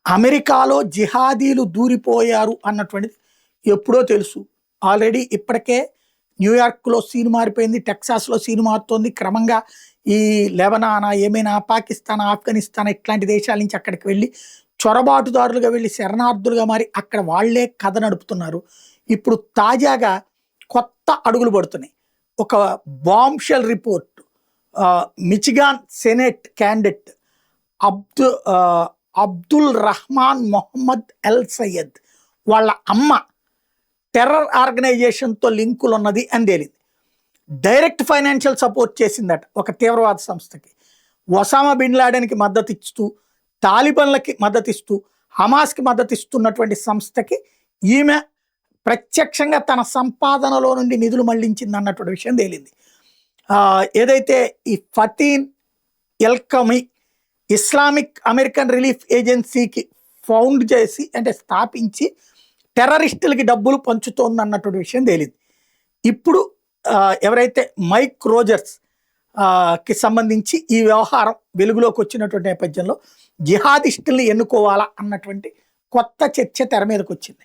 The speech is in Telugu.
అమెరికాలో జిహాదీలు దూరిపోయారు అన్నటువంటిది ఎప్పుడో తెలుసు. ఆల్రెడీ ఇప్పటికే న్యూయార్క్‌లో సీన్ మారిపోయింది. టెక్సాస్‌లో సీన్ మారుతోంది. క్రమంగా ఈ లెబనానా, యెమెనా, పాకిస్తాన్, ఆఫ్ఘనిస్తాన్ ఇట్లాంటి దేశాల నుంచి అక్కడికి వెళ్ళి చొరబాటుదారులుగా వెళ్ళి శరణార్థులుగా మారి అక్కడ వాళ్ళే కథ నడుపుతున్నారు. ఇప్పుడు తాజాగా కొత్త అడుగులు పడుతున్నాయి. ఒక bombshell report Michigan senate candidate Abdu Abdul Rahman Mohammed El Sayed వాళ్ళ అమ్మ టెర్రర్ ఆర్గనైజేషన్తో లింకులు ఉన్నది అని తేలింది. డైరెక్ట్ ఫైనాన్షియల్ సపోర్ట్ చేసిందట ఒక తీవ్రవాద సంస్థకి. ఒసామా బిన్ లాడెన్కి మద్దతు ఇస్తూ, తాలిబన్లకి మద్దతు ఇస్తూ, హమాస్కి మద్దతు ఇస్తున్నటువంటి సంస్థకి ఈమె ప్రత్యక్షంగా తన సంపాదనలో నుండి నిధులు మళ్లించింది అన్నటువంటి విషయం తేలింది. ఏదైతే ఈ ఫటీన్ ఎల్కమి ఇస్లామిక్ అమెరికన్ రిలీఫ్ ఏజెన్సీకి ఫౌండ్ చేసి అంటే స్థాపించి టెర్రరిస్టులకి డబ్బులు పంచుతోంది అన్నటువంటి విషయం తేలింది. ఇప్పుడు ఎవరైతే మైక్ రోజర్స్ కి సంబంధించి ఈ వ్యవహారం వెలుగులోకి వచ్చినటువంటి నేపథ్యంలో జిహాదిస్టుల్ని ఎన్నుకోవాలా అన్నటువంటి కొత్త చర్చ తెర మీదకి వచ్చింది.